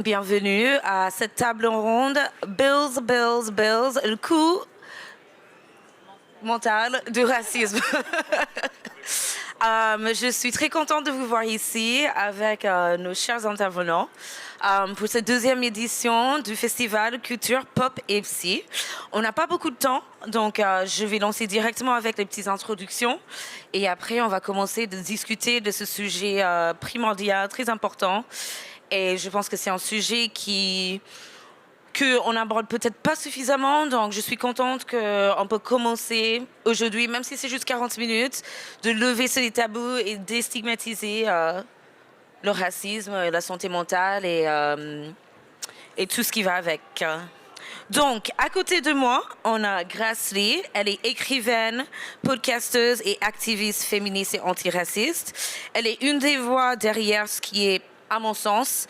Bienvenue à cette table ronde Bills, Bills, Bills, le coup mental du racisme. Je suis très contente de vous voir ici avec nos chers intervenants pour cette deuxième édition du festival Culture Pop et Psy. On n'a pas beaucoup de temps, donc je vais lancer directement avec les petites introductions et après on va commencer de discuter de ce sujet primordial, très important. Et je pense que c'est un sujet qu'on n'aborde peut-être pas suffisamment, donc je suis contente qu'on peut commencer aujourd'hui, même si c'est juste 40 minutes, de lever ces tabous et déstigmatiser le racisme, la santé mentale et tout ce qui va avec. Donc, à côté de moi, on a Grace Lee. Elle est écrivaine, podcasteuse et activiste féministe et antiraciste. Elle est une des voix derrière ce qui est, à mon sens,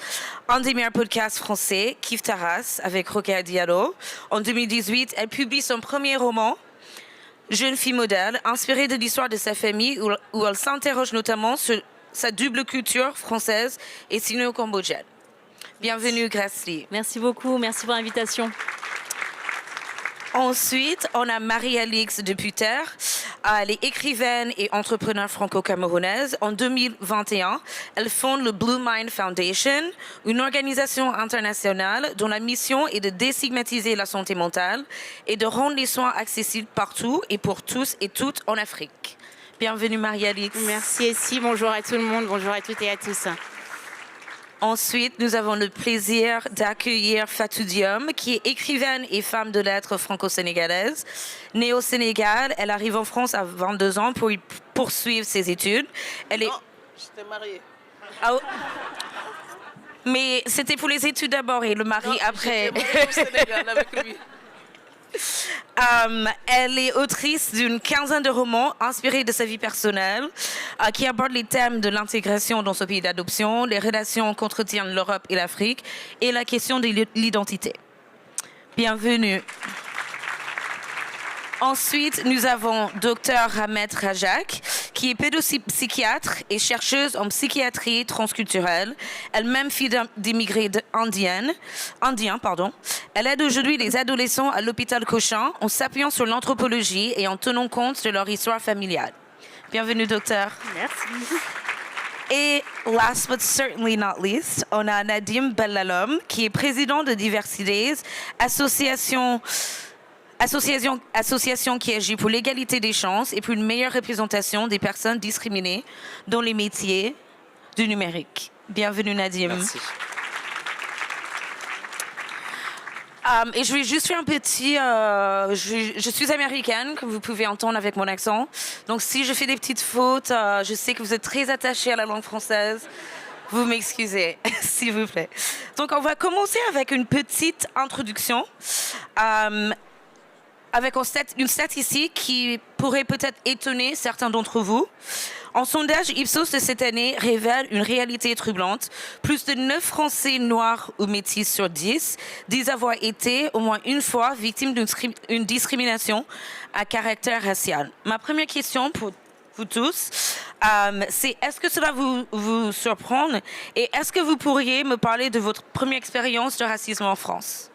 un des meilleurs podcasts français, Kif Taras, avec Rokhaya Diallo. En 2018, elle publie son premier roman, Jeune fille modèle, inspiré de l'histoire de sa famille, où elle s'interroge notamment sur sa double culture française et sino-cambodgienne. Bienvenue, Grace Lee. Merci beaucoup, merci pour l'invitation. Ensuite, on a Marie-Alix Deputer. Elle est écrivaine et entrepreneure franco-camerounaise. En 2021, elle fonde le Blue Mind Foundation, une organisation internationale dont la mission est de déstigmatiser la santé mentale et de rendre les soins accessibles partout et pour tous et toutes en Afrique. Bienvenue, Marie-Alix. Merci, Essie. Bonjour à tout le monde. Bonjour à toutes et à tous. Ensuite, nous avons le plaisir d'accueillir Fatou Diom, qui est écrivaine et femme de lettres franco-sénégalaise. Née au Sénégal, elle arrive en France à 22 ans pour y poursuivre ses études. Elle est... Non, j'étais mariée. Ah, mais c'était pour les études d'abord et le mari Non, après. j'étais mariée au Sénégal avec lui. Elle est autrice d'une quinzaine de romans inspirés de sa vie personnelle qui abordent les thèmes de l'intégration dans ce pays d'adoption, les relations qu'entretiennent l'Europe et l'Afrique et la question de l'identité. Bienvenue. Ensuite, nous avons Dr Ramet Rajak, qui est pédopsychiatre et chercheuse en psychiatrie transculturelle, elle-même fille d'immigrés indiens. Elle aide aujourd'hui les adolescents à l'hôpital Cochin en s'appuyant sur l'anthropologie et en tenant compte de leur histoire familiale. Bienvenue, docteur. Merci. Et last but certainly not least, on a Nadim Bellalom, qui est président de Diversités, association qui agit pour l'égalité des chances et pour une meilleure représentation des personnes discriminées dans les métiers du numérique. Bienvenue, Nadim. Merci. Et je vais juste faire un petit... je suis américaine, comme vous pouvez entendre avec mon accent. Donc si je fais des petites fautes, je sais que vous êtes très attachés à la langue française. Vous m'excusez, s'il vous plaît. Donc on va commencer avec une petite introduction. Avec une statistique qui pourrait peut-être étonner certains d'entre vous. Un sondage Ipsos de cette année révèle une réalité troublante. Plus de 9 Français noirs ou métis sur 10 disent avoir été au moins une fois victimes d'une discrimination à caractère racial. Ma première question pour vous tous, c'est est-ce que cela vous surprend et est-ce que vous pourriez me parler de votre première expérience de racisme en France ?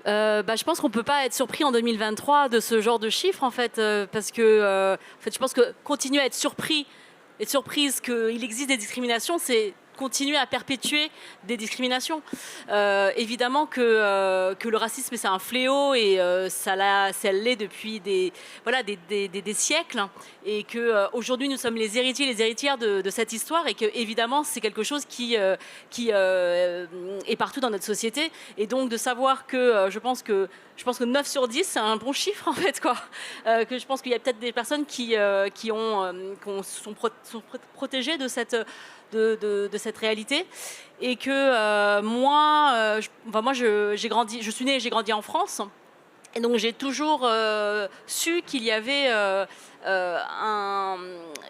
Je pense qu'on ne peut pas être surpris en 2023 de ce genre de chiffres, en fait, parce que je pense que continuer à être surpris et surprise qu'il existe des discriminations, c'est continuer à perpétuer des discriminations. Évidemment que le racisme, c'est un fléau et ça l'est depuis des siècles, et qu'aujourd'hui, nous sommes les héritiers et les héritières de cette histoire, et que évidemment, c'est quelque chose qui est partout dans notre société. Et donc, de savoir que je pense que 9 sur 10, c'est un bon chiffre, en fait, quoi. Que je pense qu'il y a peut-être des personnes qui sont protégées de cette réalité, et que moi, je suis née et j'ai grandi en France, et donc j'ai toujours su qu'il y avait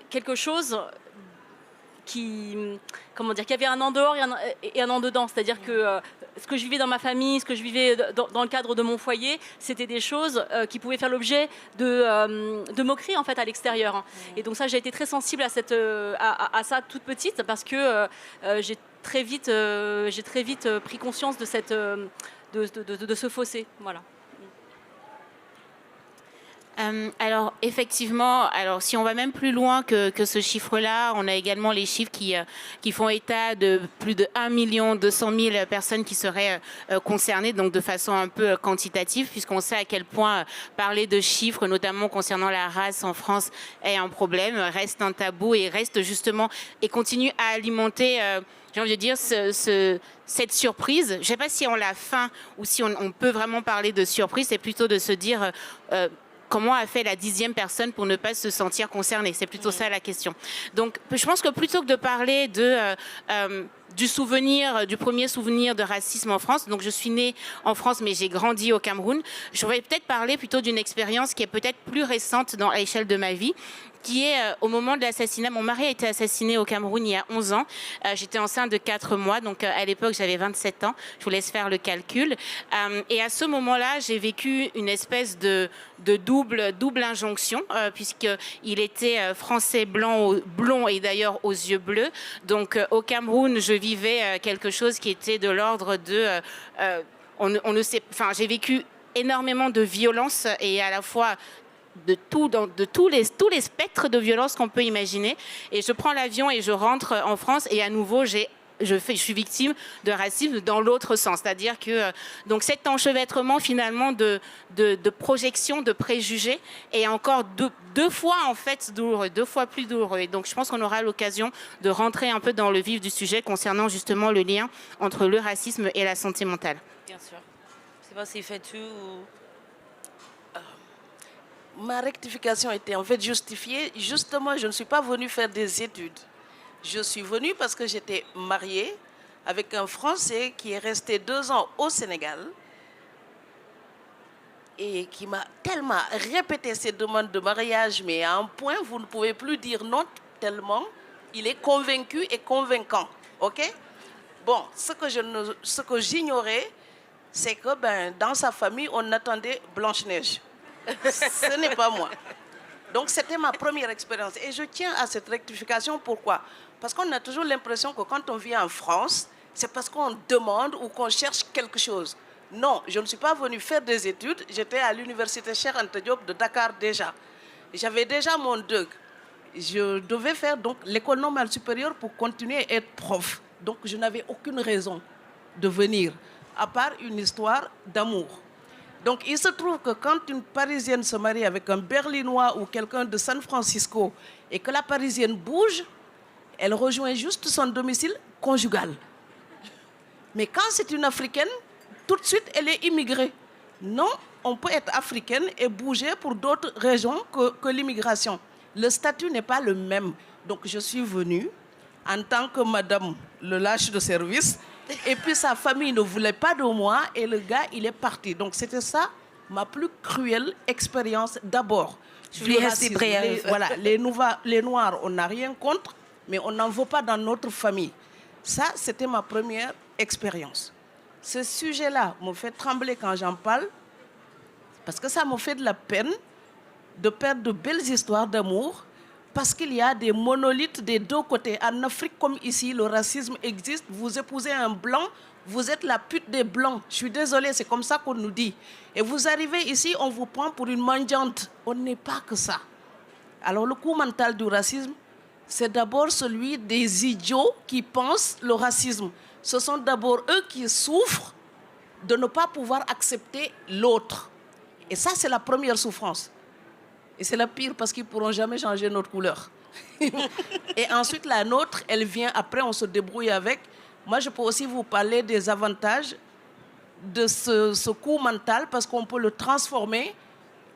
quelque chose qu'il y avait un en dehors et un en dedans, c'est-à-dire que ce que je vivais dans ma famille, ce que je vivais dans le cadre de mon foyer, c'était des choses qui pouvaient faire l'objet de moqueries en fait à l'extérieur. Et donc ça, j'ai été très sensible à ça toute petite parce que j'ai très vite pris conscience de ce fossé. Voilà. Alors effectivement, alors si on va même plus loin que ce chiffre-là, on a également les chiffres qui font état de plus de 1 200 000 personnes qui seraient concernées, donc de façon un peu quantitative, puisqu'on sait à quel point parler de chiffres, notamment concernant la race en France, est un problème, reste un tabou et reste justement et continue à alimenter j'ai envie de dire, cette surprise. Je ne sais pas si on l'a faim ou si on peut vraiment parler de surprise, c'est plutôt de se dire comment a fait la 10e personne pour ne pas se sentir concernée. C'est plutôt ça la question. Donc, je pense que plutôt que de parler du premier souvenir de racisme en France, donc je suis née en France mais j'ai grandi au Cameroun, je voudrais peut-être parler plutôt d'une expérience qui est peut-être plus récente à l'échelle de ma vie, qui est au moment de l'assassinat. Mon mari a été assassiné au Cameroun il y a 11 ans. J'étais enceinte de 4 mois, donc à l'époque j'avais 27 ans. Je vous laisse faire le calcul. Et à ce moment-là, j'ai vécu une espèce de double injonction, puisqu'il était français blond et d'ailleurs aux yeux bleus. Donc au Cameroun, je vivais quelque chose qui était de l'ordre de... j'ai vécu énormément de violence et à la fois de tous les spectres de violence qu'on peut imaginer. Et je prends l'avion et je rentre en France et à nouveau, je suis victime de racisme dans l'autre sens. C'est-à-dire que donc cet enchevêtrement finalement de projection, de préjugés est encore deux fois en fait douloureux, 2 fois plus douloureux. Et donc je pense qu'on aura l'occasion de rentrer un peu dans le vif du sujet concernant justement le lien entre le racisme et la santé mentale. Bien sûr. Je ne sais pas s'il fait tout ou... Ma rectification était en fait justifiée. Justement, je ne suis pas venue faire des études. Je suis venue parce que j'étais mariée avec un Français qui est resté 2 ans au Sénégal et qui m'a tellement répété ses demandes de mariage, mais à un point, vous ne pouvez plus dire non, tellement il est convaincu et convaincant. OK? Bon, ce que j'ignorais, c'est que dans sa famille, on attendait Blanche-Neige. Ce n'est pas moi. Donc, c'était ma première expérience. Et je tiens à cette rectification. Pourquoi? Parce qu'on a toujours l'impression que quand on vient en France, c'est parce qu'on demande ou qu'on cherche quelque chose. Non, je ne suis pas venue faire des études. J'étais à l'université Cheikh Anta Diop de Dakar déjà. J'avais déjà mon DEUG. Je devais faire donc l'école normale supérieure pour continuer à être prof. Donc, je n'avais aucune raison de venir, à part une histoire d'amour. Donc, il se trouve que quand une Parisienne se marie avec un Berlinois ou quelqu'un de San Francisco et que la Parisienne bouge, elle rejoint juste son domicile conjugal. Mais quand c'est une Africaine, tout de suite, elle est immigrée. Non, on peut être africaine et bouger pour d'autres raisons que l'immigration. Le statut n'est pas le même. Donc, je suis venue en tant que madame le lâche de service. Et puis sa famille ne voulait pas de moi et le gars, il est parti. Donc c'était ça, ma plus cruelle expérience d'abord. Je voulais rester brève. Voilà, les Noirs, on n'a rien contre, mais on n'en veut pas dans notre famille. Ça, c'était ma première expérience. Ce sujet-là me fait trembler quand j'en parle, parce que ça me fait de la peine de perdre de belles histoires d'amour, parce qu'il y a des monolithes des 2 côtés. En Afrique comme ici, le racisme existe. Vous épousez un blanc, vous êtes la pute des blancs. Je suis désolée, c'est comme ça qu'on nous dit. Et vous arrivez ici, on vous prend pour une mendiante. On n'est pas que ça. Alors le coup mental du racisme, c'est d'abord celui des idiots qui pensent le racisme. Ce sont d'abord eux qui souffrent de ne pas pouvoir accepter l'autre. Et ça, c'est la première souffrance. Et c'est la pire parce qu'ils ne pourront jamais changer notre couleur. Et ensuite, la nôtre, elle vient après, on se débrouille avec. Moi, je peux aussi vous parler des avantages de ce coup mental parce qu'on peut le transformer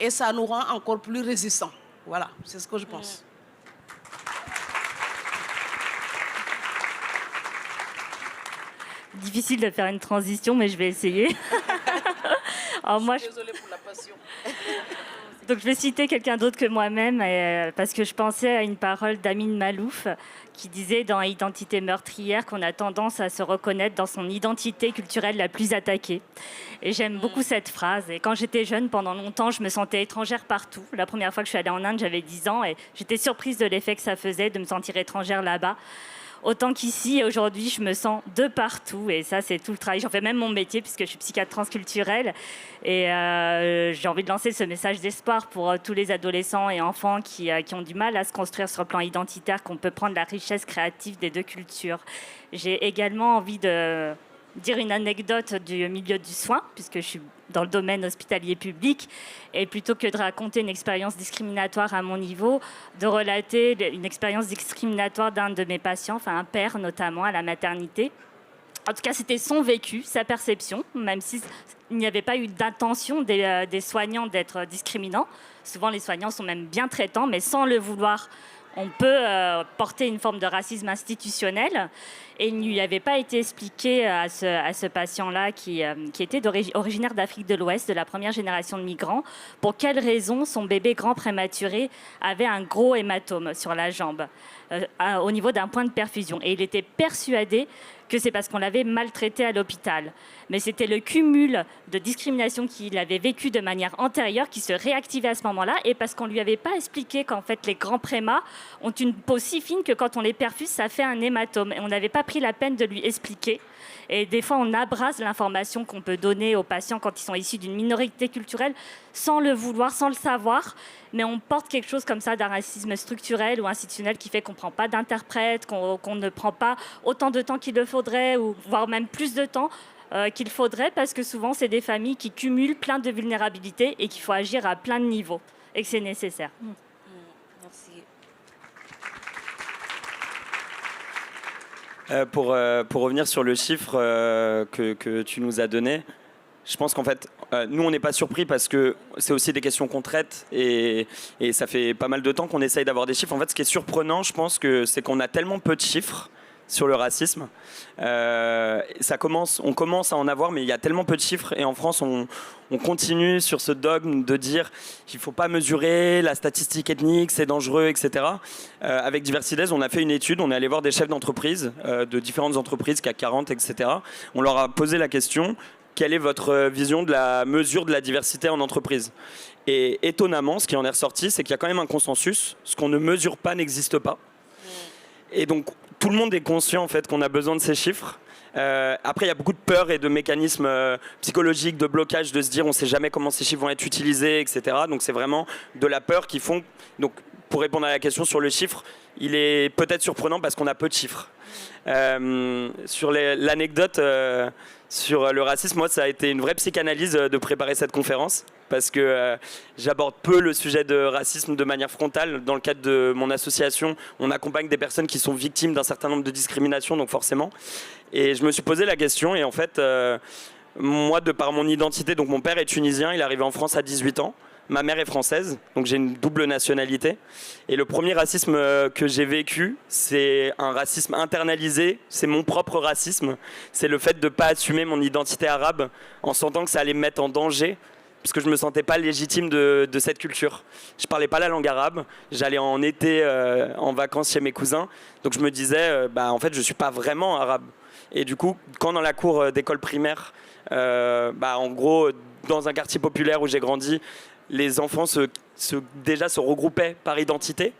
et ça nous rend encore plus résistants. Voilà, c'est ce que je pense. Difficile de faire une transition, mais je vais essayer. Alors moi, Désolée pour la passion. Donc je vais citer quelqu'un d'autre que moi-même parce que je pensais à une parole d'Amin Malouf qui disait dans Identité meurtrière qu'on a tendance à se reconnaître dans son identité culturelle la plus attaquée. Et j'aime beaucoup cette phrase. Et quand j'étais jeune, pendant longtemps, je me sentais étrangère partout. La première fois que je suis allée en Inde, j'avais 10 ans et j'étais surprise de l'effet que ça faisait de me sentir étrangère là-bas. Autant qu'ici, aujourd'hui, je me sens de partout. Et ça, c'est tout le travail. J'en fais même mon métier puisque je suis psychiatre transculturelle. Et j'ai envie de lancer ce message d'espoir pour tous les adolescents et enfants qui ont du mal à se construire sur le plan identitaire, qu'on peut prendre la richesse créative des deux cultures. J'ai également envie de dire une anecdote du milieu du soin, puisque je suis dans le domaine hospitalier public, et plutôt que de raconter une expérience discriminatoire à mon niveau, de relater une expérience discriminatoire d'un de mes patients, enfin un père notamment, à la maternité. En tout cas, c'était son vécu, sa perception, même s'il n'y avait pas eu d'intention des soignants d'être discriminants. Souvent, les soignants sont même bien traitants, mais sans le vouloir, on peut porter une forme de racisme institutionnel. Et il ne lui avait pas été expliqué à ce patient-là qui était originaire d'Afrique de l'Ouest, de la première génération de migrants, pour quelle raison son bébé grand prématuré avait un gros hématome sur la jambe, au niveau d'un point de perfusion. Et il était persuadé que c'est parce qu'on l'avait maltraité à l'hôpital. Mais c'était le cumul de discrimination qu'il avait vécu de manière antérieure qui se réactivait à ce moment-là, et parce qu'on ne lui avait pas expliqué qu'en fait les grands prémas ont une peau si fine que quand on les perfuse, ça fait un hématome. Et on n'avait pas pris la peine de lui expliquer. Et des fois, on abrase l'information qu'on peut donner aux patients quand ils sont issus d'une minorité culturelle sans le vouloir, sans le savoir. Mais on porte quelque chose comme ça d'un racisme structurel ou institutionnel qui fait qu'on ne prend pas d'interprète, qu'on ne prend pas autant de temps qu'il le faudrait, ou voire même plus de temps qu'il faudrait, parce que souvent, c'est des familles qui cumulent plein de vulnérabilités et qu'il faut agir à plein de niveaux et que c'est nécessaire. Merci. Pour revenir sur le chiffre que tu nous as donné, je pense qu'en fait, nous, on n'est pas surpris parce que c'est aussi des questions qu'on traite et ça fait pas mal de temps qu'on essaye d'avoir des chiffres. En fait, ce qui est surprenant, je pense, c'est qu'on a tellement peu de chiffres sur le racisme. On commence à en avoir, mais il y a tellement peu de chiffres. Et en France, on continue sur ce dogme de dire qu'il ne faut pas mesurer la statistique ethnique, c'est dangereux, etc. Avec Diversides, on a fait une étude, on est allé voir des chefs d'entreprise, de différentes entreprises, CAC 40, etc. On leur a posé la question: quelle est votre vision de la mesure de la diversité en entreprise? Et étonnamment, ce qui en est ressorti, c'est qu'il y a quand même un consensus. Ce qu'on ne mesure pas n'existe pas. Et donc, tout le monde est conscient en fait, qu'on a besoin de ces chiffres. Après, il y a beaucoup de peur et de mécanismes psychologiques, de blocage, de se dire on ne sait jamais comment ces chiffres vont être utilisés, etc. Donc, c'est vraiment de la peur qui font... Donc, pour répondre à la question sur le chiffre, il est peut-être surprenant parce qu'on a peu de chiffres. Sur l'anecdote sur le racisme, moi, ça a été une vraie psychanalyse de préparer cette conférence parce que j'aborde peu le sujet de racisme de manière frontale. Dans le cadre de mon association, on accompagne des personnes qui sont victimes d'un certain nombre de discriminations, donc forcément. Et je me suis posé la question et en fait, moi, de par mon identité, donc mon père est tunisien, il est arrivé en France à 18 ans. Ma mère est française, donc j'ai une double nationalité. Et le premier racisme que j'ai vécu, c'est un racisme internalisé. C'est mon propre racisme. C'est le fait de ne pas assumer mon identité arabe en sentant que ça allait me mettre en danger, parce que je ne me sentais pas légitime de cette culture. Je ne parlais pas la langue arabe. J'allais en été en vacances chez mes cousins. Donc je me disais, en fait, je ne suis pas vraiment arabe. Et du coup, quand dans la cour d'école primaire, en gros, dans un quartier populaire où j'ai grandi, les enfants déjà se regroupaient par identité.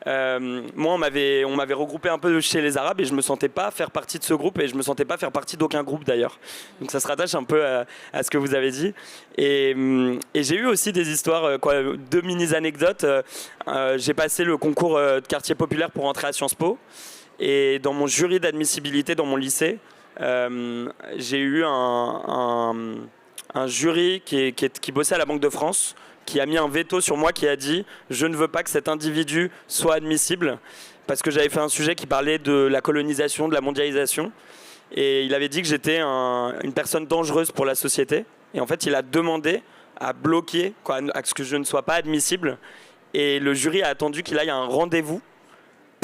Moi, on m'avait regroupé un peu chez les Arabes et je ne me sentais pas faire partie de ce groupe et je ne me sentais pas faire partie d'aucun groupe d'ailleurs. Donc ça se rattache un peu à ce que vous avez dit. Et j'ai eu aussi des histoires, deux mini-anecdotes. J'ai passé le concours de quartier populaire pour entrer à Sciences Po. Et dans mon jury d'admissibilité dans mon lycée, j'ai eu un jury qui bossait à la Banque de France, qui a mis un veto sur moi, qui a dit « Je ne veux pas que cet individu soit admissible » parce que j'avais fait un sujet qui parlait de la colonisation, de la mondialisation. Et il avait dit que j'étais une personne dangereuse pour la société. Et en fait, il a demandé à bloquer, à ce que je ne sois pas admissible. Et le jury a attendu qu'il aille à un rendez-vous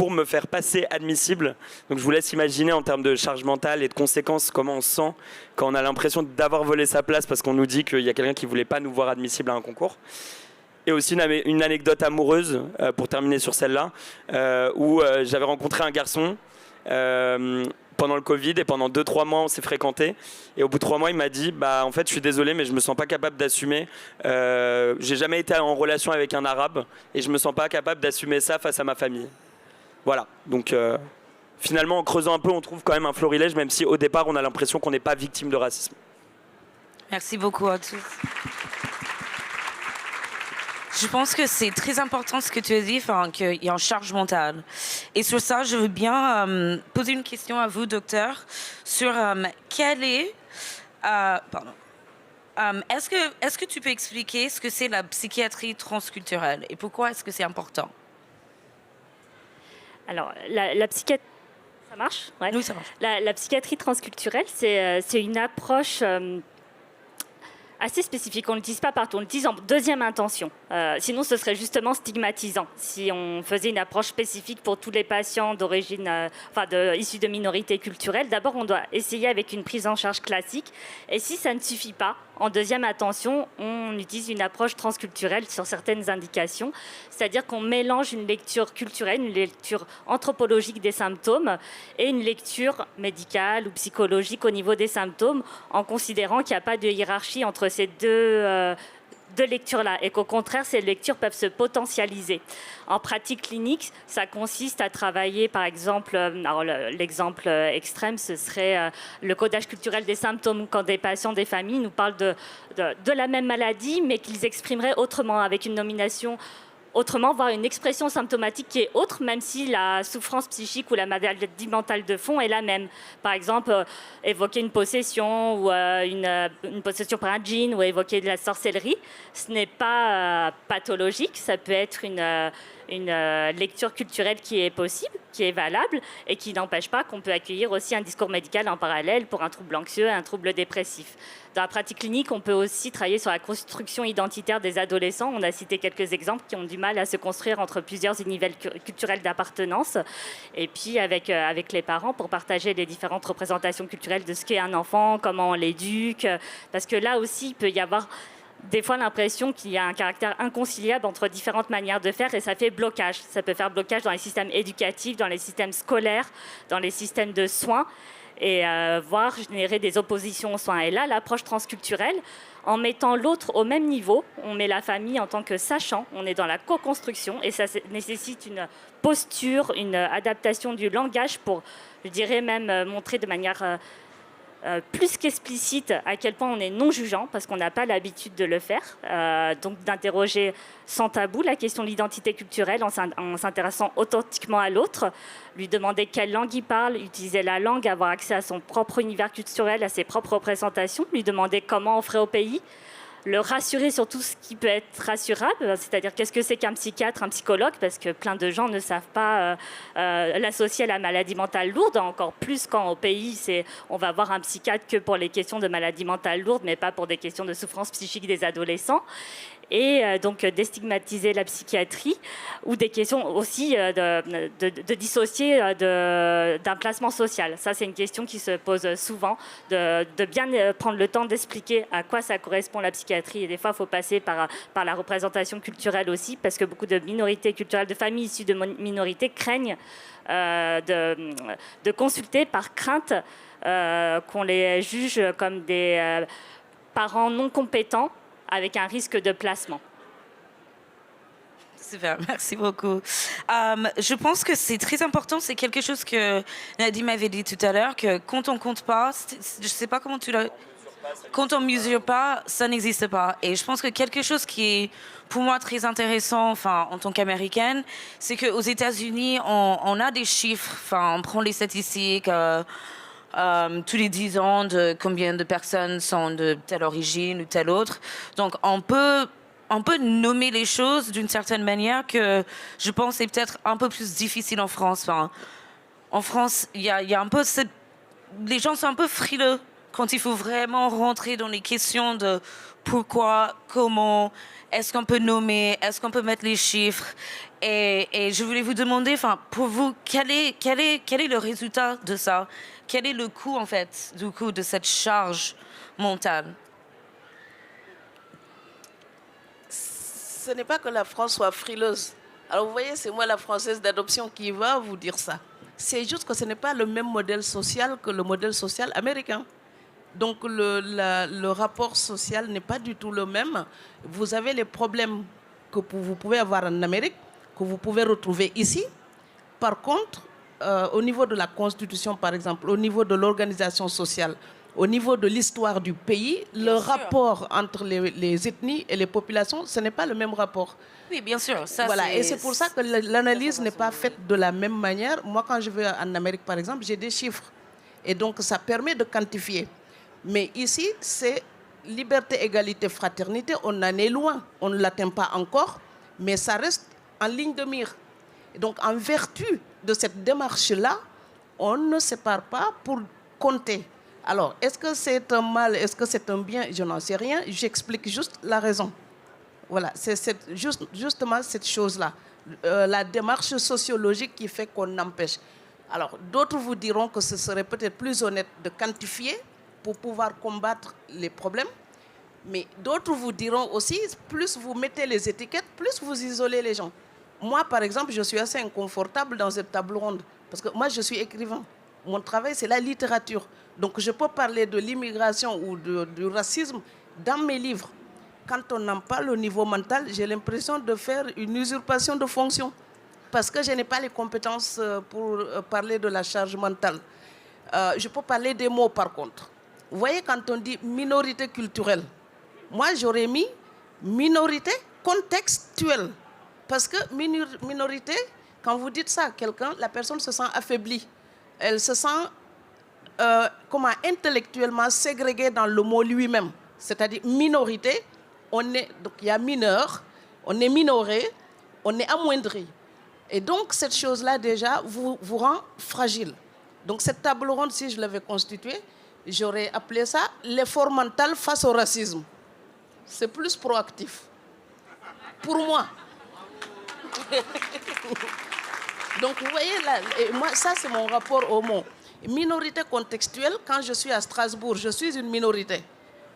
pour me faire passer admissible. Donc je vous laisse imaginer en termes de charge mentale et de conséquences comment on se sent quand on a l'impression d'avoir volé sa place parce qu'on nous dit qu'il y a quelqu'un qui ne voulait pas nous voir admissible à un concours. Et aussi une anecdote amoureuse, pour terminer sur celle-là, où j'avais rencontré un garçon pendant le Covid, et pendant 2-3 mois on s'est fréquentés, et au bout de 3 mois il m'a dit en fait je suis désolé mais je me sens pas capable d'assumer, j'ai jamais été en relation avec un arabe et je me sens pas capable d'assumer ça face à ma famille. Voilà, donc finalement en creusant un peu on trouve quand même un florilège, même si au départ on a l'impression qu'on n'est pas victime de racisme. Merci beaucoup à tous. Je pense que c'est très important ce que tu as dit, qu'il y a une charge mentale. Et sur ça, je veux bien poser une question à vous, docteur, sur quelle est... est-ce que tu peux expliquer ce que c'est la psychiatrie transculturelle et pourquoi est-ce que c'est important? Alors, la psychiatrie... Ça marche? Ouais. Oui, ça marche. La psychiatrie transculturelle, c'est une approche... assez spécifique, on ne l'utilise pas partout, on l'utilise en deuxième intention. Sinon, ce serait justement stigmatisant si on faisait une approche spécifique pour tous les patients d'origine, issus de minorités culturelles. D'abord, on doit essayer avec une prise en charge classique. Et si ça ne suffit pas, en deuxième intention, on utilise une approche transculturelle sur certaines indications. C'est-à-dire qu'on mélange une lecture culturelle, une lecture anthropologique des symptômes et une lecture médicale ou psychologique au niveau des symptômes, en considérant qu'il n'y a pas de hiérarchie entre ces deux lectures-là, et qu'au contraire, ces lectures peuvent se potentialiser. En pratique clinique, ça consiste à travailler, par exemple, l'exemple extrême, ce serait le codage culturel des symptômes, quand des patients, des familles nous parlent de la même maladie, mais qu'ils exprimeraient autrement, avec une nomination autrement, voire une expression symptomatique qui est autre, même si la souffrance psychique ou la maladie mentale de fond est la même. Par exemple, évoquer une possession ou une possession par un djinn, ou évoquer de la sorcellerie, ce n'est pas pathologique, ça peut être une lecture culturelle qui est possible, qui est valable, et qui n'empêche pas qu'on peut accueillir aussi un discours médical en parallèle pour un trouble anxieux, un trouble dépressif. Dans la pratique clinique, on peut aussi travailler sur la construction identitaire des adolescents. On a cité quelques exemples qui ont du mal à se construire entre plusieurs univers culturels d'appartenance. Et puis avec les parents pour partager les différentes représentations culturelles de ce qu'est un enfant, comment on l'éduque. Parce que là aussi, il peut y avoir des fois l'impression qu'il y a un caractère inconciliable entre différentes manières de faire, et ça fait blocage. Ça peut faire blocage dans les systèmes éducatifs, dans les systèmes scolaires, dans les systèmes de soins, et voire générer des oppositions aux soins. Et là, l'approche transculturelle, en mettant l'autre au même niveau, on met la famille en tant que sachant, on est dans la co-construction, et ça nécessite une posture, une adaptation du langage pour, je dirais même, montrer de manière plus qu'explicite à quel point on est non-jugeant, parce qu'on n'a pas l'habitude de le faire, donc d'interroger sans tabou la question de l'identité culturelle en s'intéressant authentiquement à l'autre, lui demander quelle langue il parle, utiliser la langue, avoir accès à son propre univers culturel, à ses propres représentations, lui demander comment on ferait au pays, le rassurer sur tout ce qui peut être rassurable, c'est-à-dire qu'est-ce que c'est qu'un psychiatre, un psychologue, parce que plein de gens ne savent pas l'associer à la maladie mentale lourde, encore plus quand au pays, on va voir un psychiatre que pour les questions de maladie mentale lourde, mais pas pour des questions de souffrance psychique des adolescents. Et donc déstigmatiser la psychiatrie, ou des questions aussi de dissocier d'un placement social. Ça, c'est une question qui se pose souvent, de bien prendre le temps d'expliquer à quoi ça correspond la psychiatrie. Et des fois, il faut passer par la représentation culturelle aussi, parce que beaucoup de minorités culturelles, de familles issues de minorités craignent de consulter par crainte qu'on les juge comme des parents non compétents, avec un risque de placement. Super, merci beaucoup. Je pense que c'est très important, c'est quelque chose que Nadim m'avait dit tout à l'heure, que quand on compte pas, je ne sais pas comment tu l'as... Quand on mesure pas, ça n'existe pas. Et je pense que quelque chose qui est pour moi très intéressant, en tant qu'américaine, c'est qu'aux États-Unis, on a des chiffres, on prend les statistiques... tous les 10 ans de combien de personnes sont de telle origine ou telle autre. Donc on peut nommer les choses d'une certaine manière que je pense c'est peut-être un peu plus difficile en France. En France, il y a un peu les gens sont un peu frileux quand il faut vraiment rentrer dans les questions de pourquoi, comment, est-ce qu'on peut nommer, est-ce qu'on peut mettre les chiffres. Et je voulais vous demander, pour vous, quel est le résultat de ça? Quel est le coût, en fait, du coup, de cette charge mentale? ce n'est pas que la France soit frileuse. Alors vous voyez, c'est moi la Française d'adoption qui va vous dire ça. C'est juste que ce n'est pas le même modèle social que le modèle social américain. Donc le rapport social n'est pas du tout le même. Vous avez les problèmes que vous pouvez avoir en Amérique, que vous pouvez retrouver ici. Par contre, au niveau de la Constitution, par exemple, au niveau de l'organisation sociale, au niveau de l'histoire du pays, le rapport entre les ethnies et les populations, ce n'est pas le même rapport. Oui, bien sûr. Ça, voilà. Et c'est pour ça que l'analyse n'est pas faite de la même manière. Moi, quand je vais en Amérique, par exemple, j'ai des chiffres. Et donc, ça permet de quantifier. Mais ici, c'est liberté, égalité, fraternité. On en est loin. On ne l'atteint pas encore, mais ça reste en ligne de mire. Et donc, en vertu de cette démarche-là, on ne sépare pas pour compter. Alors, est-ce que c'est un mal, est-ce que c'est un bien? Je n'en sais rien. J'explique juste la raison. Voilà, c'est justement cette chose-là. La démarche sociologique qui fait qu'on empêche. Alors, d'autres vous diront que ce serait peut-être plus honnête de quantifier pour pouvoir combattre les problèmes. Mais d'autres vous diront aussi, plus vous mettez les étiquettes, plus vous isolez les gens. Moi, par exemple, je suis assez inconfortable dans cette table ronde. Parce que moi, je suis écrivain. Mon travail, c'est la littérature. Donc, je peux parler de l'immigration ou du racisme dans mes livres. Quand on en parle au niveau mental, j'ai l'impression de faire une usurpation de fonction. Parce que je n'ai pas les compétences pour parler de la charge mentale. Je peux parler des mots, par contre. Vous voyez, quand on dit minorité culturelle, moi, j'aurais mis minorité contextuelle. Parce que minorité, quand vous dites ça à quelqu'un, la personne se sent affaiblie. Elle se sent intellectuellement ségrégée dans le mot lui-même. C'est-à-dire minorité, donc il y a mineur, on est minoré, on est amoindri. Et donc cette chose-là déjà vous rend fragile. Donc cette table ronde, si je l'avais constituée, j'aurais appelé ça l'effort mental face au racisme. C'est plus proactif. Pour moi. Donc vous voyez, là, et moi, ça c'est mon rapport au mot. Minorité contextuelle, quand je suis à Strasbourg, je suis une minorité.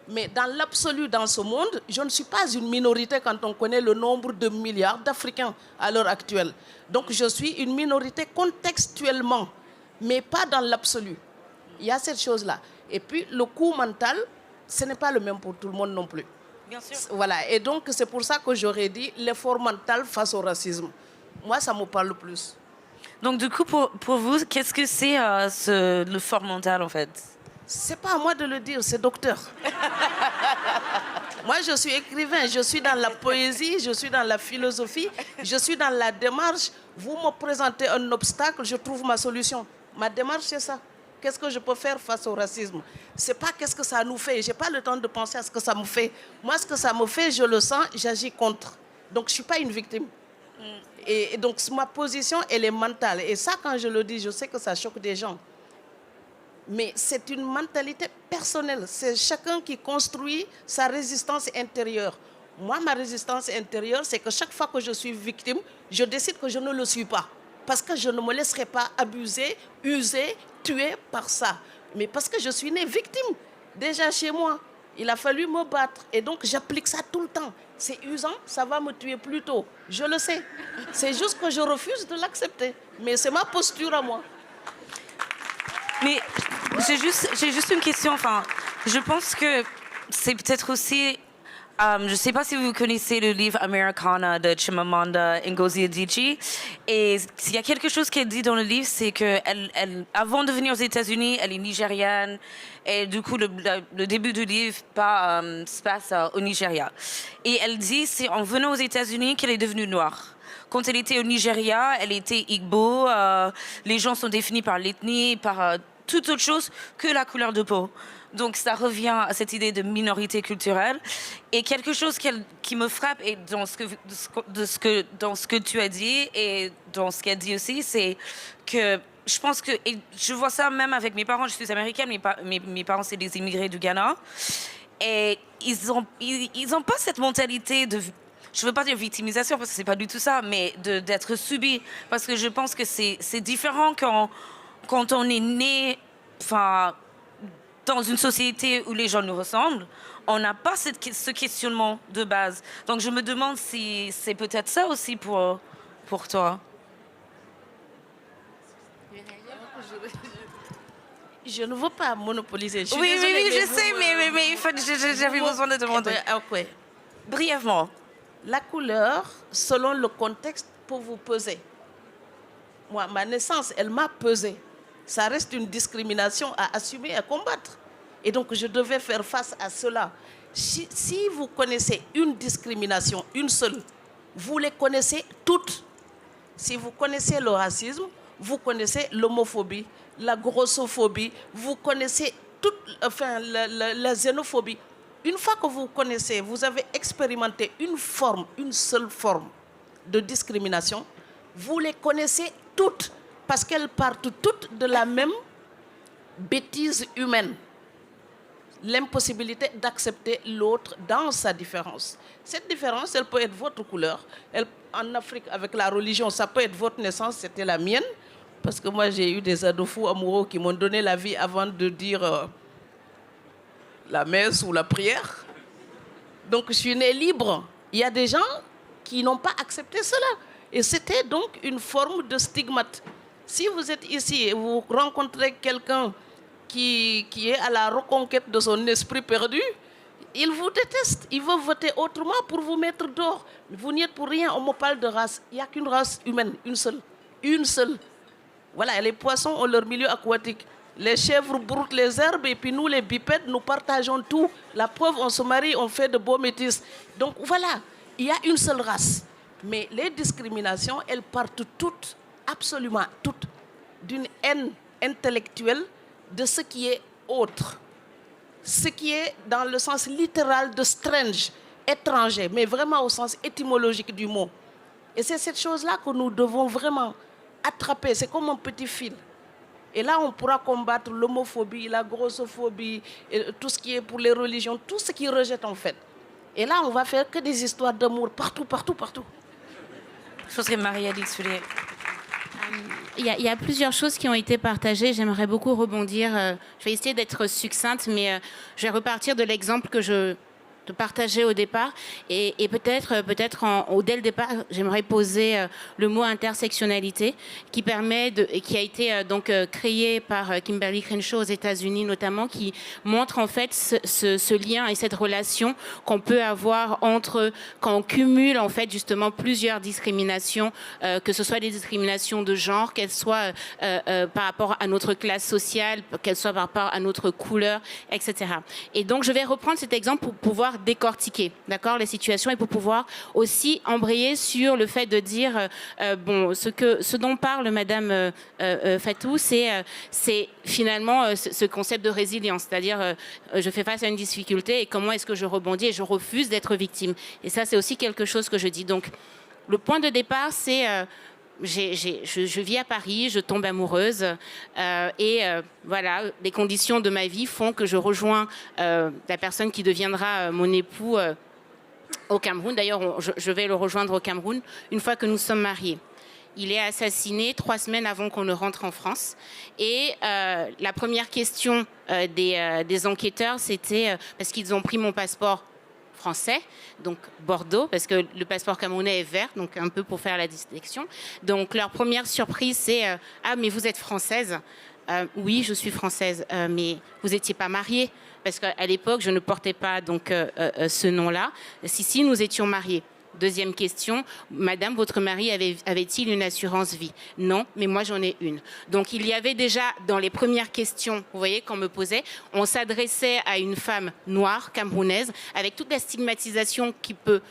Mais dans l'absolu, dans ce monde, je ne suis pas une minorité quand on connaît le nombre de milliards d'Africains à l'heure actuelle. Donc je suis une minorité contextuellement, mais pas dans l'absolu. Il y a cette chose-là. Et puis le coût mental, ce n'est pas le même pour tout le monde non plus. Bien sûr. Voilà. Et donc c'est pour ça que j'aurais dit l'effort mental face au racisme. Moi, ça me parle plus. Donc, du coup, pour vous, qu'est-ce que c'est le fort mental, en fait? C'est pas à moi de le dire, c'est docteur. Moi, je suis écrivain, je suis dans la poésie, je suis dans la philosophie, je suis dans la démarche. Vous me présentez un obstacle, je trouve ma solution. Ma démarche, c'est ça. Qu'est-ce que je peux faire face au racisme? C'est pas qu'est-ce que ça nous fait. J'ai pas le temps de penser à ce que ça me fait. Moi, ce que ça me fait, je le sens, j'agis contre. Donc, je suis pas une victime. Et donc, ma position, elle est mentale. Et ça, quand je le dis, je sais que ça choque des gens. Mais c'est une mentalité personnelle. C'est chacun qui construit sa résistance intérieure. Moi, ma résistance intérieure, c'est que chaque fois que je suis victime, je décide que je ne le suis pas. Parce que je ne me laisserai pas abuser, user, tuer par ça. Mais parce que je suis née victime. Déjà chez moi, il a fallu me battre. Et donc, j'applique ça tout le temps. C'est usant, ça va me tuer plus tôt. Je le sais. C'est juste que je refuse de l'accepter. Mais c'est ma posture à moi. Mais j'ai juste une question. Enfin, je pense que c'est peut-être aussi... je ne sais pas si vous connaissez le livre Americana de Chimamanda Ngozi Adichie. Et il y a quelque chose qu'elle dit dans le livre, c'est qu'elle, avant de venir aux États-Unis, elle est nigériane. Et du coup, le début du livre se passe au Nigeria. Et elle dit, c'est en venant aux États-Unis qu'elle est devenue noire. Quand elle était au Nigeria, elle était Igbo. Les gens sont définis par l'ethnie, par toute autre chose que la couleur de peau. Donc ça revient à cette idée de minorité culturelle. Et quelque chose qui me frappe et dans ce que tu as dit et dans ce qu'elle dit aussi, c'est que je pense que, et je vois ça même avec mes parents, je suis américaine, mes parents c'est des immigrés du Ghana. Et ils ont pas cette mentalité de... Je ne veux pas dire victimisation parce que ce n'est pas du tout ça, mais d'être subi. Parce que je pense que c'est différent quand on est né... Enfin, dans une société où les gens nous ressemblent, on n'a pas ce questionnement de base. Donc je me demande si c'est peut-être ça aussi pour toi. Je ne veux pas monopoliser. Je suis Oui, désolée, oui, je vous, sais, mais j'avais besoin de demander. Ok. Brièvement. La couleur, selon le contexte, peut vous peser. Moi, ma naissance, elle m'a pesé. Ça reste une discrimination à assumer, à combattre. Et donc, je devais faire face à cela. Si vous connaissez une discrimination, une seule, vous les connaissez toutes. Si vous connaissez le racisme, vous connaissez l'homophobie, la grossophobie, vous connaissez la xénophobie. Une fois que vous connaissez, vous avez expérimenté une seule forme de discrimination, vous les connaissez toutes, parce qu'elles partent toutes de la même bêtise humaine. L'impossibilité d'accepter l'autre dans sa différence. Cette différence, elle peut être votre couleur. En Afrique, avec la religion, ça peut être votre naissance, c'était la mienne. Parce que moi, j'ai eu des ados fous amoureux qui m'ont donné la vie avant de dire la messe ou la prière. Donc, je suis née libre. Il y a des gens qui n'ont pas accepté cela. Et c'était donc une forme de stigmate. Si vous êtes ici et vous rencontrez quelqu'un qui est à la reconquête de son esprit perdu, il vous déteste. Il veut voter autrement pour vous mettre dehors. Vous n'y êtes pour rien. On me parle de race. Il n'y a qu'une race humaine, une seule. Une seule. Voilà, les poissons ont leur milieu aquatique. Les chèvres broutent les herbes et puis nous, les bipèdes, nous partageons tout. La preuve, on se marie, on fait de beaux métis. Donc voilà, il y a une seule race. Mais les discriminations, elles partent toutes, absolument toutes, d'une haine intellectuelle de ce qui est autre. Ce qui est dans le sens littéral de strange, étranger, mais vraiment au sens étymologique du mot. Et c'est cette chose-là que nous devons vraiment attraper. C'est comme un petit fil. Et là, on pourra combattre l'homophobie, la grossophobie, et tout ce qui est pour les religions, tout ce qui rejette en fait. Et là, on va faire que des histoires d'amour partout, partout, partout. Je serais Marie-Alix. Il y a plusieurs choses qui ont été partagées. J'aimerais beaucoup rebondir. Je vais essayer d'être succincte, mais je vais repartir de l'exemple que je partageais au départ. Et peut-être dès le départ, j'aimerais poser le mot intersectionnalité qui a été créé par Kimberly Crenshaw aux États-Unis notamment, qui montre en fait ce lien et cette relation qu'on peut avoir quand on cumule en fait justement plusieurs discriminations, que ce soit des discriminations de genre, qu'elles soient par rapport à notre classe sociale, qu'elles soient par rapport à notre couleur, etc. Et donc je vais reprendre cet exemple pour pouvoir décortiquer, d'accord, les situations et pour pouvoir aussi embrayer sur le fait de dire ce dont parle Madame Fatou, c'est finalement ce concept de résilience, c'est-à-dire je fais face à une difficulté et comment est-ce que je rebondis et je refuse d'être victime. Et ça, c'est aussi quelque chose que je dis. Donc, le point de départ, c'est je vis à Paris, je tombe amoureuse voilà, les conditions de ma vie font que je rejoins la personne qui deviendra mon époux au Cameroun. D'ailleurs, je vais le rejoindre au Cameroun une fois que nous sommes mariés. Il est assassiné 3 semaines avant qu'on ne rentre en France. Et la première question des enquêteurs, c'était parce qu'ils ont pris mon passeport français, donc Bordeaux, parce que le passeport camerounais est vert, donc un peu pour faire la distinction. Donc leur première surprise, c'est ah, mais vous êtes française. Oui, je suis française, mais vous n'étiez pas mariée, parce qu'à l'époque, je ne portais pas donc ce nom-là. Si, nous étions mariés. Deuxième question, Madame, votre mari avait-il une assurance vie? Non, mais moi j'en ai une. Donc il y avait déjà dans les premières questions, vous voyez, qu'on me posait, on s'adressait à une femme noire, camerounaise, avec toute la stigmatisation que peut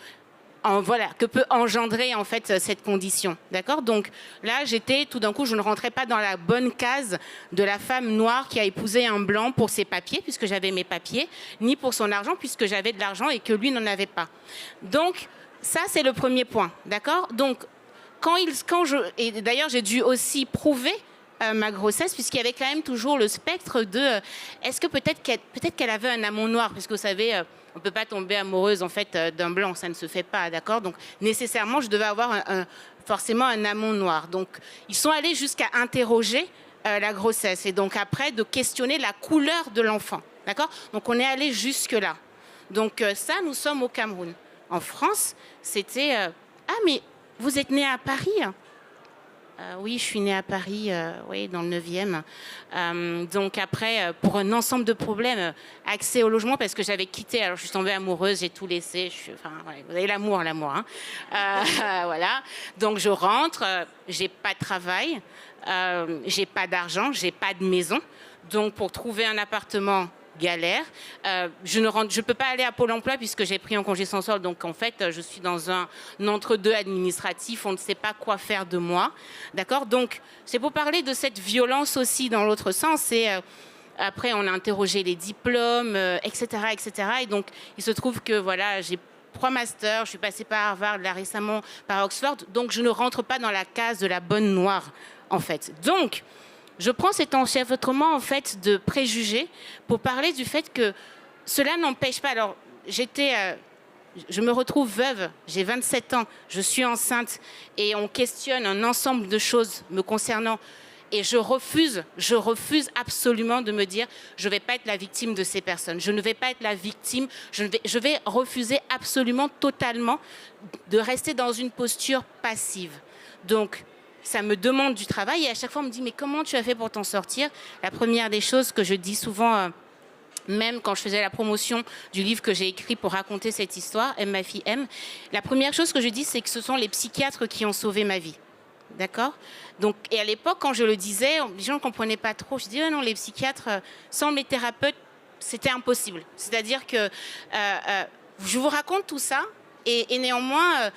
engendrer en fait cette condition, d'accord? Donc là, tout d'un coup, je ne rentrais pas dans la bonne case de la femme noire qui a épousé un blanc pour ses papiers, puisque j'avais mes papiers, ni pour son argent, puisque j'avais de l'argent et que lui n'en avait pas. Donc ça, c'est le premier point, d'accord? Donc, et d'ailleurs, j'ai dû aussi prouver ma grossesse, puisqu'il y avait quand même toujours le spectre de est-ce que peut-être qu'elle avait un amant noir, puisque vous savez, on ne peut pas tomber amoureuse en fait d'un blanc, ça ne se fait pas, d'accord? Donc, nécessairement, je devais avoir forcément un amant noir. Donc, ils sont allés jusqu'à interroger la grossesse. Et donc après, de questionner la couleur de l'enfant. D'accord? Donc on est allé jusque-là. Donc ça, nous sommes au Cameroun. En France, c'était ah, mais vous êtes né à Paris? Oui, je suis née à Paris, oui, dans le 9e. Donc après, pour un ensemble de problèmes, accès au logement, parce que j'avais quitté, alors je suis tombée amoureuse, j'ai tout laissé. Enfin, ouais, vous avez l'amour. Hein. Voilà. Donc je rentre, j'ai pas de travail, j'ai pas d'argent, j'ai pas de maison. Donc pour trouver un appartement, galère. Je ne peux pas aller à Pôle emploi puisque j'ai pris un congé sans solde. Donc en fait, je suis dans un entre-deux administratif. On ne sait pas quoi faire de moi. D'accord? Donc c'est pour parler de cette violence aussi dans l'autre sens. Et après, on a interrogé les diplômes, etc., etc. Et donc il se trouve que voilà, j'ai 3 masters. Je suis passée par Harvard, là récemment par Oxford. Donc je ne rentre pas dans la case de la bonne noire, en fait. Donc je prends cet enchevêtrement en fait de préjugés pour parler du fait que cela n'empêche pas. Alors, je me retrouve veuve, j'ai 27 ans, je suis enceinte et on questionne un ensemble de choses me concernant. Et je refuse absolument de me dire je ne vais pas être la victime de ces personnes. Je ne vais pas être la victime. Je vais refuser absolument, totalement de rester dans une posture passive. Donc, ça me demande du travail et à chaque fois on me dit mais comment tu as fait pour t'en sortir? La première des choses que je dis souvent, même quand je faisais la promotion du livre que j'ai écrit pour raconter cette histoire, Ma fille M, la première chose que je dis c'est que ce sont les psychiatres qui ont sauvé ma vie. D'accord? Donc, et à l'époque quand je le disais, les gens ne comprenaient pas trop. Je disais non, les psychiatres, sans les thérapeutes, c'était impossible. C'est-à-dire que je vous raconte tout ça et néanmoins...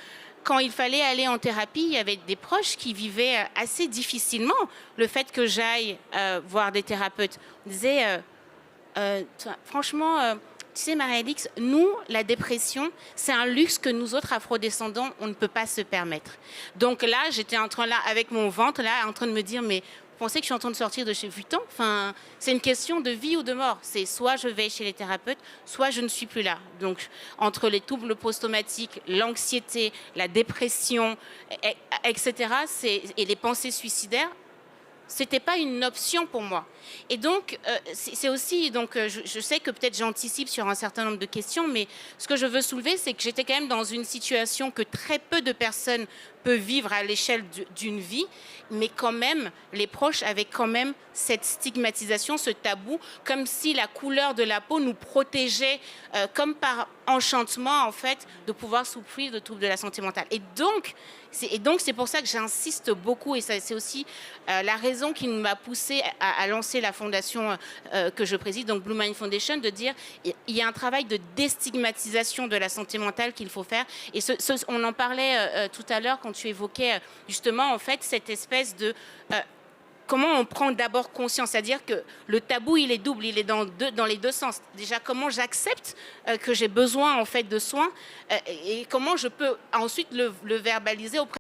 quand il fallait aller en thérapie, il y avait des proches qui vivaient assez difficilement le fait que j'aille voir des thérapeutes. On disait, franchement, tu sais, Marie-Alix, nous, la dépression, c'est un luxe que nous autres afrodescendants, on ne peut pas se permettre. Donc là, j'étais en train, là, avec mon ventre, là, en train de me dire, mais vous pensez que je suis en train de sortir de chez Vuitton? Enfin, c'est une question de vie ou de mort. C'est soit je vais chez les thérapeutes, soit je ne suis plus là. Donc, entre les troubles post-traumatiques, l'anxiété, la dépression, etc., et les pensées suicidaires, c'était pas une option pour moi. Et donc, c'est aussi, donc, je sais que peut-être j'anticipe sur un certain nombre de questions, mais ce que je veux soulever, c'est que j'étais quand même dans une situation que très peu de personnes peuvent vivre à l'échelle d'une vie, mais quand même, les proches avaient quand même cette stigmatisation, ce tabou, comme si la couleur de la peau nous protégeait, comme par enchantement, en fait, de pouvoir souffrir de troubles de la santé mentale. Et donc, c'est pour ça que j'insiste beaucoup, et c'est aussi la raison qui m'a poussée à lancer la fondation que je préside, donc Blue Mind Foundation, de dire il y a un travail de déstigmatisation de la santé mentale qu'il faut faire. Et on en parlait tout à l'heure quand tu évoquais justement en fait cette espèce de comment on prend d'abord conscience, c'est-à-dire que le tabou, il est double, il est dans les deux sens. Déjà, comment j'accepte que j'ai besoin en fait de soins et comment je peux ensuite le verbaliser auprès